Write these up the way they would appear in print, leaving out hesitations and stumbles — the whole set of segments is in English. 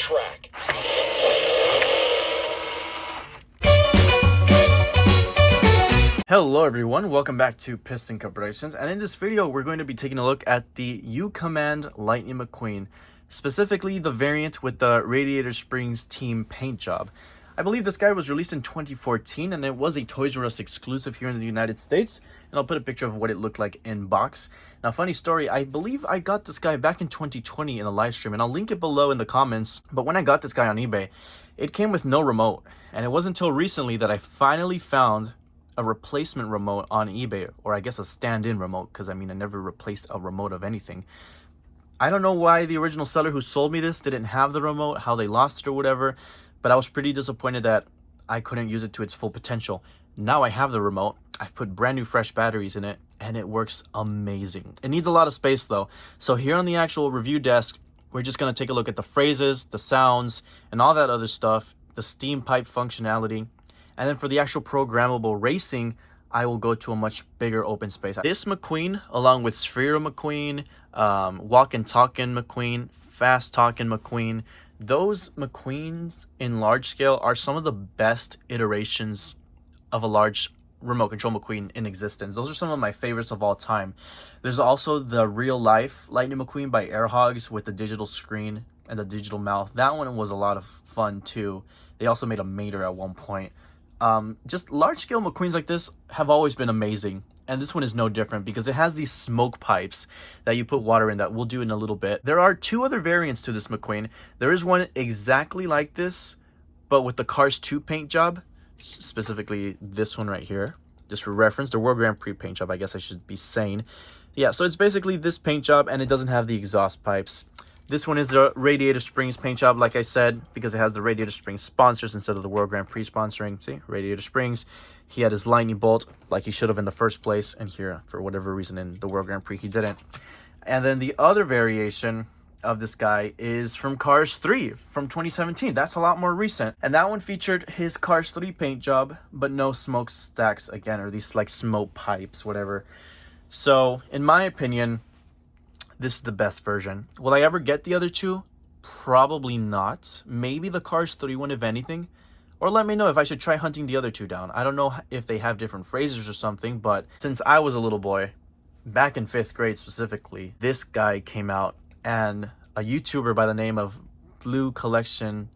track. Hello everyone, welcome back to Piston Cup Productions, and in this video we're going to be taking a look at the U-Command Lightning McQueen, specifically the variant with the Radiator Springs team paint job. I believe this guy was released in 2014 and it was a Toys R Us exclusive here in the United States, and I'll put a picture of what it looked like in box. Now, funny story, I believe I got this guy back in 2020 in a live stream, and I'll link it below in the comments, but when I got this guy on eBay, it came with no remote, and it wasn't until recently that I finally found a replacement remote on eBay, or I guess a stand-in remote, because I mean I never replaced a remote of anything. I don't know why the original seller who sold me this didn't have the remote, how they lost it or whatever, but I was pretty disappointed that I couldn't use it to its full potential. Now I have the remote, I've put brand new fresh batteries in it, and it works amazing. It needs a lot of space though, so here on the actual review desk, we're just going to take a look at the phrases, the sounds, and all that other stuff, the steam pipe functionality. And then for the actual programmable racing, I will go to a much bigger open space. This McQueen, along with Sphero McQueen, Walk and Talkin' McQueen, Fast Talkin' McQueen, those McQueens in large scale are some of the best iterations of a large remote control McQueen in existence. Those are some of my favorites of all time. There's also the real life Lightning McQueen by Air Hogs with the digital screen and the digital mouth. That one was a lot of fun too. They also made a Mater at one point. Just large scale McQueens like this have always been amazing, and this one is no different because it has these smoke pipes that you put water in that we'll do in a little bit. There are two other variants to this McQueen. There is one exactly like this, but with the Cars 2 paint job, specifically this one right here. Just for reference, the World Grand Prix paint job, I guess I should be saying. Yeah, so it's basically this paint job, and it doesn't have the exhaust pipes. This one is the Radiator Springs paint job, like I said, because it has the Radiator Springs sponsors instead of the World Grand Prix sponsoring. See, Radiator Springs. He had his lightning bolt like he should have in the first place, and here, for whatever reason, in the World Grand Prix, he didn't. And then the other variation of this guy is from Cars 3 from 2017. That's a lot more recent. And that one featured his Cars 3 paint job, but no smokestacks again, or these like smoke pipes, whatever. So, in my opinion, this is the best version. Will I ever get the other two? Probably not. Maybe the Cars 3 one, if anything. Or let me know if I should try hunting the other two down. I don't know if they have different phrases or something, but since I was a little boy, back in 5th grade specifically, this guy came out, and a YouTuber by the name of Blue Collection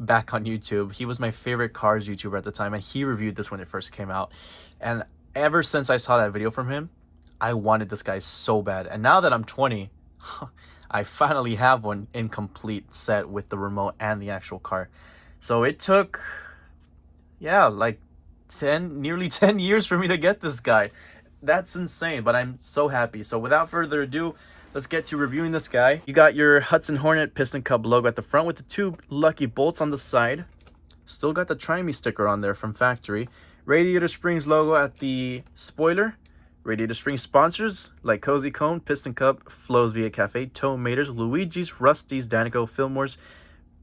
back on YouTube, he was my favorite Cars YouTuber at the time, and he reviewed this when it first came out. And ever since I saw that video from him, I wanted this guy so bad. And now that I'm 20, I finally have one in complete set with the remote and the actual car. So it took, yeah, like nearly 10 years for me to get this guy. That's insane, but I'm so happy. So without further ado, let's get to reviewing this guy. You got your Hudson Hornet Piston Cup logo at the front with the two lucky bolts on the side. Still got the Try Me sticker on there from factory. Radiator Springs logo at the spoiler. Radiator Springs sponsors like Cozy Cone, Piston Cup, Flows Via Cafe, Tone Maters, Luigi's, Rusty's, Danico, Fillmore's,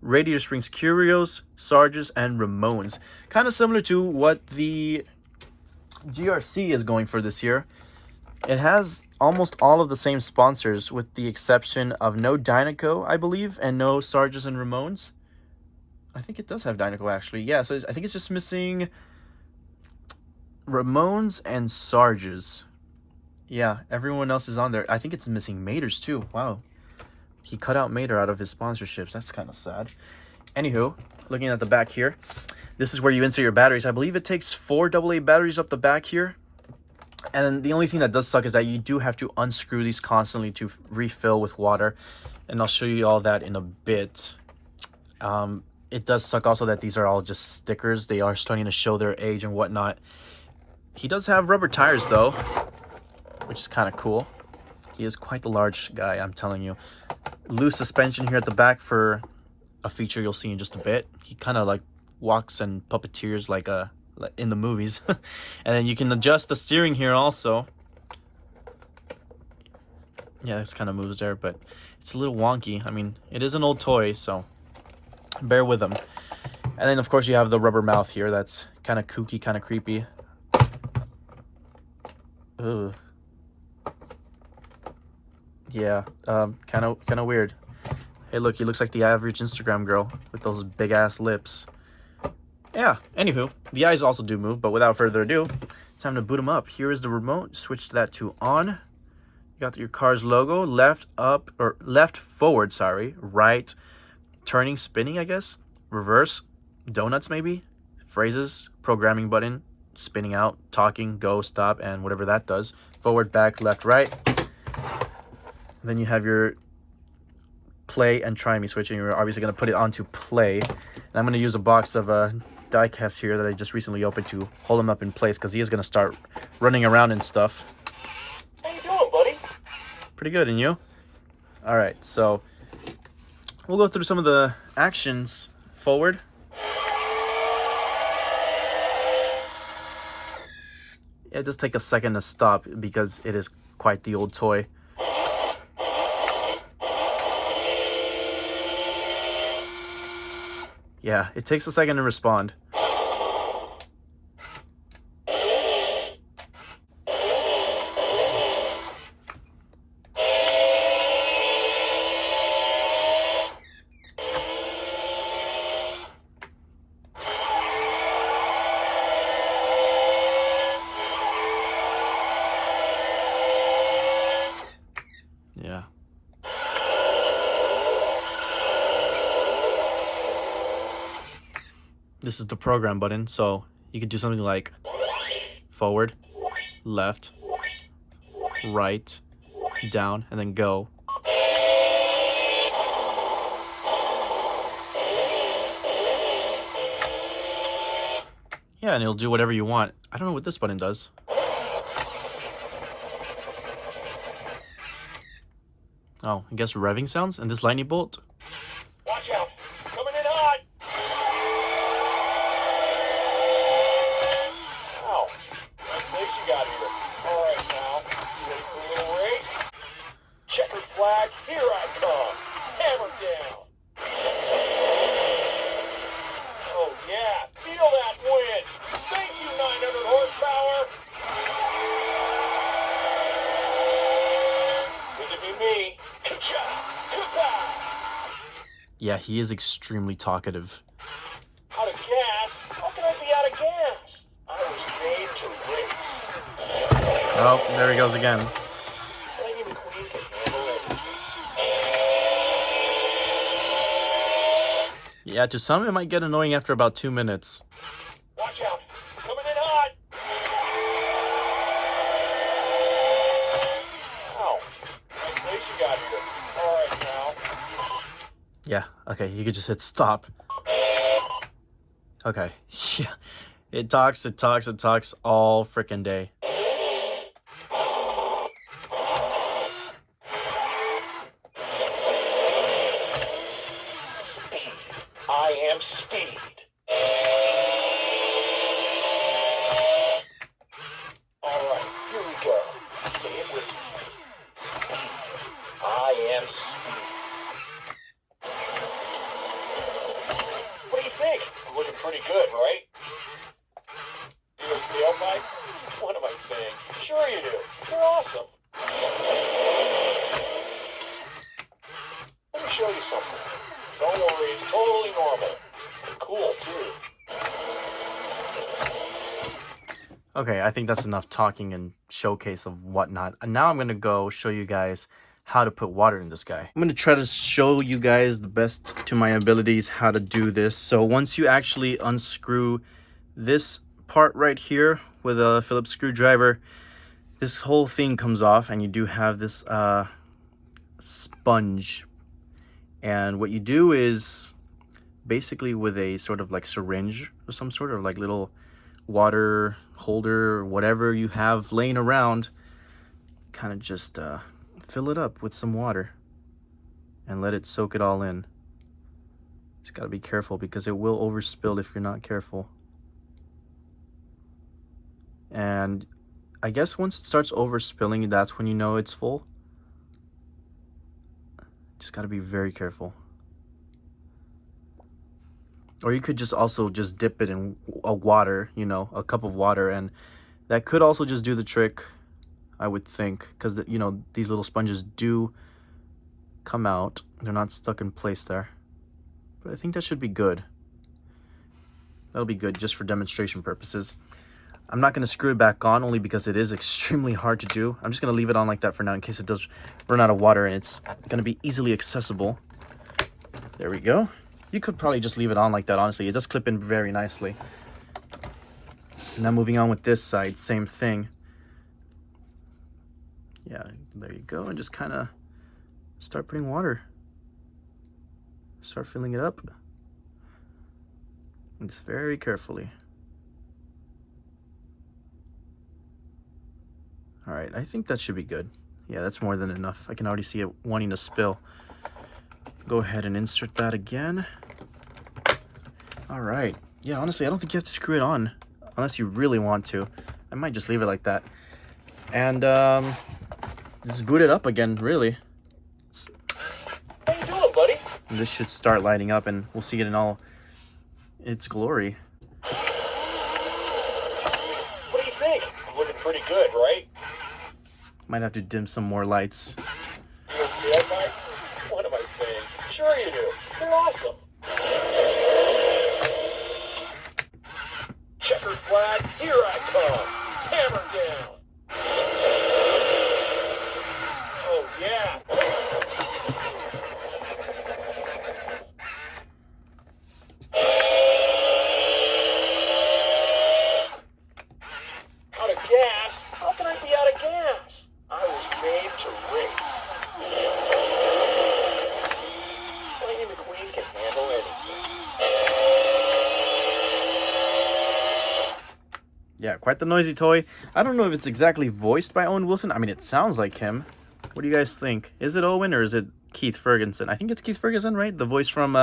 Radiator Springs Curios, Sarges, and Ramones. Kind of similar to what the GRC is going for this year. It has almost all of the same sponsors with the exception of no Danico, I believe, and no Sarges and Ramones. I think it does have Danico actually. Yeah, so I think it's just missing Ramones and Sarges. Yeah, everyone else is on there. I think it's missing Maters too. Wow. He cut out Mater out of his sponsorships. That's kind of sad. Anywho, looking at the back here, this is where you insert your batteries. I believe it takes 4 AA batteries up the back here. And the only thing that does suck is that you do have to unscrew these constantly to refill with water. And I'll show you all that in a bit. It does suck also that these are all just stickers. They are starting to show their age and whatnot. He does have rubber tires though, which is kind of cool. He is quite the large guy, I'm telling you. Loose suspension here at the back for a feature you'll see in just a bit. He kind of like walks and puppeteers like in the movies. And then you can adjust the steering here also. Yeah, this kind of moves there, but it's a little wonky. I mean, it is an old toy, so bear with them. And then, of course, you have the rubber mouth here. That's kind of kooky, kind of creepy. Ugh. Yeah, kind of weird. Hey, look, he looks like the average Instagram girl with those big-ass lips. Yeah, anywho, the eyes also do move, but without further ado, it's time to boot them up. Here is the remote. Switch that to on. You got your car's logo. Left up, or left forward, sorry. Right, turning, spinning, I guess. Reverse, donuts maybe. Phrases, programming button. Spinning out, talking, go, stop, and whatever that does. Forward, back, left, right. Then you have your play and try me switch, and you're obviously going to put it onto play. And I'm going to use a box of die casts here that I just recently opened to hold him up in place, because he is going to start running around and stuff. How you doing, buddy? Pretty good, and you? All right, so we'll go through some of the actions. Forward. It just take a second to stop because it is quite the old toy. Yeah, it takes a second to respond. Yeah. This is the program button, so you could do something like forward, left, right, down, and then go. Yeah, and it'll do whatever you want. I don't know what this button does. Oh, I guess revving sounds and this lightning bolt. Watch out! Coming in hot! Ow. Nice place you got here. Alright now, you ready for a little race? Checkered flag, here I come! Hammer down! Oh yeah, feel that wind! Thank you, 900 horsepower! Good to be me. Yeah, he is extremely talkative. Out of gas? How can I be out of gas? I was made to race. Oh, there he goes again. Lightning McQueen can handle it. Yeah, to some it might get annoying after about 2 minutes. Watch out! Coming in hot! Ow. Nice place you got here. Alright now. Yeah, okay, you could just hit stop. Okay, yeah. It talks all frickin' day. I am speed. Alright, here we go. Say it with me. I am speed. What do you think? I'm looking pretty good, right? You a tailpipe? What am I saying? Sure you do. You're awesome. Let me show you something. Don't worry, it's totally normal. And cool, too. Okay, I think that's enough talking and showcase of whatnot. And now I'm going to go show you guys how to put water in this guy. I'm going to try to show you guys the best to my abilities how to do this. So once you actually unscrew this part right here with a Phillips screwdriver, this whole thing comes off and you do have this sponge. And what you do is basically with a sort of like syringe or some sort of like little water holder or whatever you have laying around, kind of just fill it up with some water and let it soak it all in. Just got to be careful because it will overspill if you're not careful. And I guess once it starts overspilling, that's when you know it's full. Just got to be very careful. Or you could just also just dip it in a water, you know, a cup of water, and that could also just do the trick, I would think, because, you know, these little sponges do come out. They're not stuck in place there. But I think that should be good. That'll be good just for demonstration purposes. I'm not going to screw it back on only because it is extremely hard to do. I'm just going to leave it on like that for now in case it does run out of water and it's going to be easily accessible. There we go. You could probably just leave it on like that, honestly. It does clip in very nicely. Now moving on with this side, same thing. Yeah, there you go. And just kind of start putting water. Start filling it up. And just very carefully. All right, I think that should be good. Yeah, that's more than enough. I can already see it wanting to spill. Go ahead and insert that again. All right. Yeah, honestly, I don't think you have to screw it on unless you really want to. I might just leave it like that. And just boot it up again, really. How you doing, buddy? And this should start lighting up and we'll see it in all its glory. What do you think? Looking pretty good, right? Might have to dim some more lights. You know tailpipe? What am I saying? Sure you do. They're awesome. Checkered flag, here I come. Hammer down. Oh, yeah. Out of gas? How can I be out of gas? I was made to race. Lightning McQueen can handle anything. Yeah, quite the noisy toy. I don't know if it's exactly voiced by Owen Wilson. I mean, it sounds like him. What do you guys think? Is it Owen or is it Keith Ferguson? I think it's Keith Ferguson, right? The voice from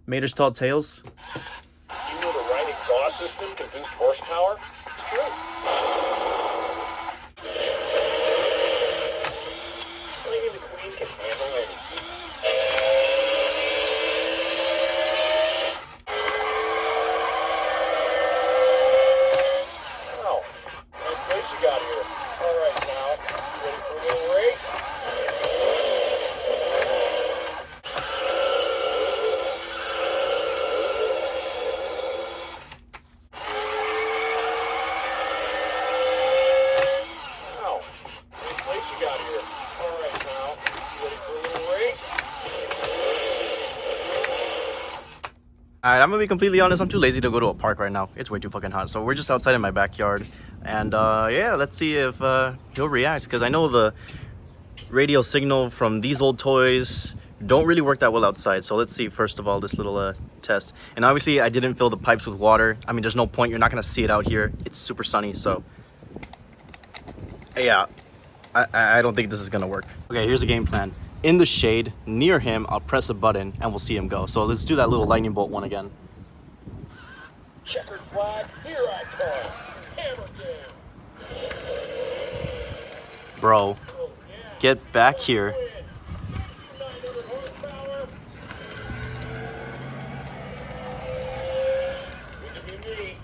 Mater's Tall Tales. You know the right exhaust system can boost horsepower? It's true. Lightning McQueen can handle anything. Wow, nice place you got here. All right, now, ready for a little race? Wow, nice place you got here. All right, now, ready for a little race? Alright, I'm gonna be completely honest, I'm too lazy to go to a park right now. It's way too fucking hot. So we're just outside in my backyard. And yeah, let's see if he'll react. Because I know the radio signal from these old toys don't really work that well outside. So let's see, first of all, this little test. And obviously, I didn't fill the pipes with water. I mean, there's no point. You're not gonna see it out here. It's super sunny, so... yeah, I don't think this is gonna work. Okay, here's the game plan. In the shade, near him, I'll press a button and we'll see him go. So let's do that little lightning bolt one again. Checkered flag, here I come. Hammer down. Bro, Oh, yeah. get back here. Win. 900 horsepower. Good to be me.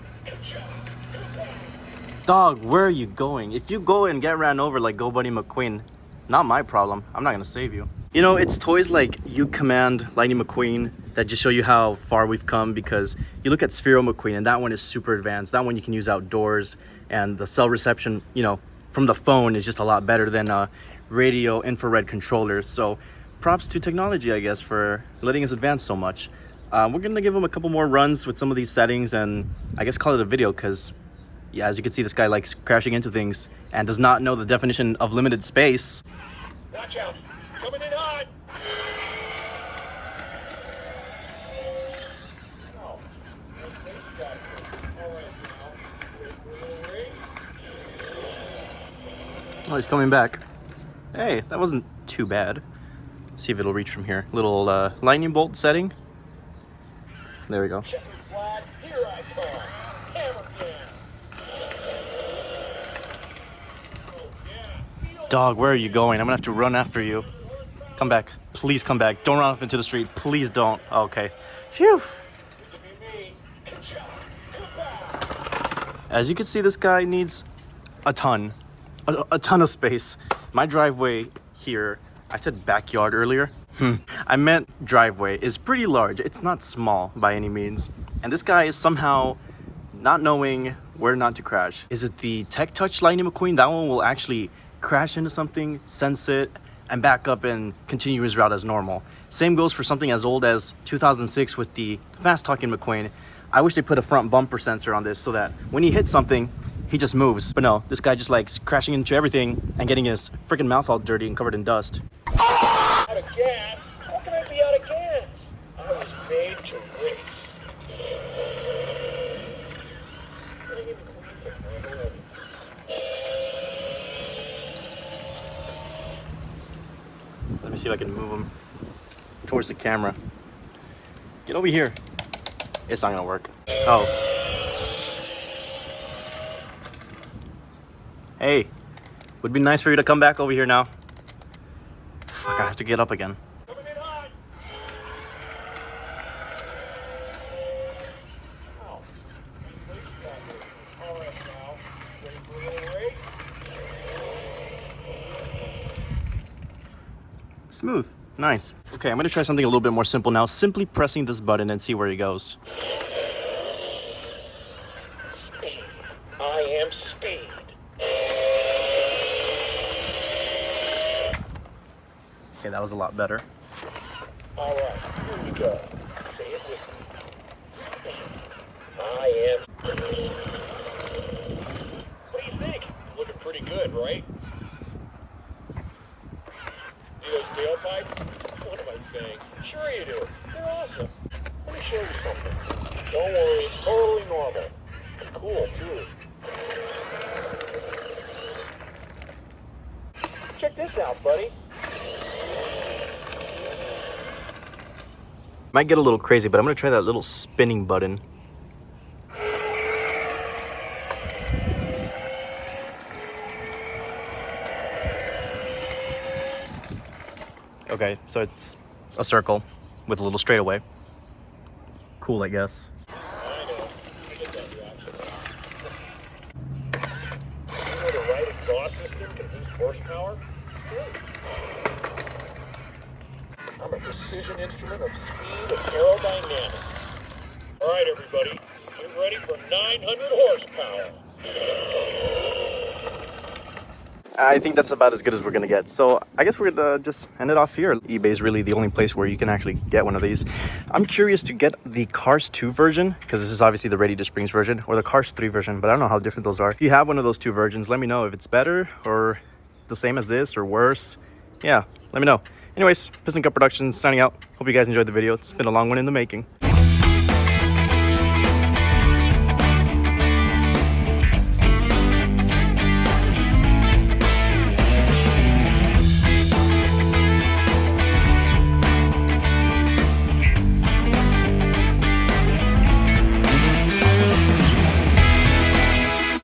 Dog, where are you going? If you go and get ran over like Go Buddy McQueen, not my problem. I'm not gonna save you. You know, it's toys like You Command Lightning McQueen that just show you how far we've come, because you look at Sphero McQueen and that one is super advanced. That one you can use outdoors, and the cell reception, you know, from the phone is just a lot better than radio infrared controllers. So props to technology, I guess, for letting us advance so much. We're gonna give them a couple more runs with some of these settings and I guess call it a video, because yeah, as you can see, this guy likes crashing into things and does not know the definition of limited space. Watch out. Coming in hot. Oh, nice place you got here. All right, now, ready for a little race? Oh, he's coming back. Hey, that wasn't too bad. See if it'll reach from here. Little lightning bolt setting. There we go. Checkered flag, here I come. Hammer down. Oh, yeah. Dog, where are you going? I'm gonna have to run after you. Come back. Please come back. Don't run off into the street. Please don't. Okay. Phew. Good to be me. As you can see, this guy needs a ton of space. My driveway here, I said backyard earlier. I meant driveway is pretty large. It's not small by any means. And this guy is somehow not knowing where not to crash. Is it the Tech Touch Lightning McQueen? That one will actually crash into something, sense it, and back up and continue his route as normal. Same goes for something as old as 2006 with the Fast Talking McQueen. I wish they put a front bumper sensor on this so that when he hits something, he just moves. But no, this guy just likes crashing into everything and getting his freaking mouth all dirty and covered in dust. Out of gas? How can I be out of gas? I was made to race. Let me see if I can move him towards the camera. Get over here. It's not gonna work. Oh. Hey, would be nice for you to come back over here now. Fuck, I have to get up again. Coming in hot. Oh. All right now. Ready for a little race? Smooth. Nice. Okay, I'm gonna try something a little bit more simple now. Simply pressing this button and see where he goes. Speed. I am speed. Okay, that was a lot better. All right, here we go. Say it with me. I am. What do you think? Looking pretty good, right? See those tailpipes? What am I saying? Sure you do. They're awesome. Let me show you something. Don't worry, it's totally normal. And cool, too. Check this out, buddy. Might get a little crazy, but I'm gonna try that little spinning button. Okay, so it's a circle with a little straightaway. Cool, I guess. I know. I get that reaction. You know the right exhaust system can boost horsepower? Great. I'm a precision instrument of speed and aerodynamics. All right, everybody, get ready for 900 horsepower. I think that's about as good as we're gonna get. So I guess we're gonna just end it off here. eBay is really the only place where you can actually get one of these. I'm curious to get the Cars 2 version, because this is obviously the Ready to Springs version, or the Cars 3 version, but I don't know how different those are. If you have one of those two versions, let me know if it's better or the same as this or worse. Yeah, let me know. Anyways, Piston Cup Productions signing out. Hope you guys enjoyed the video. It's been a long one in the making.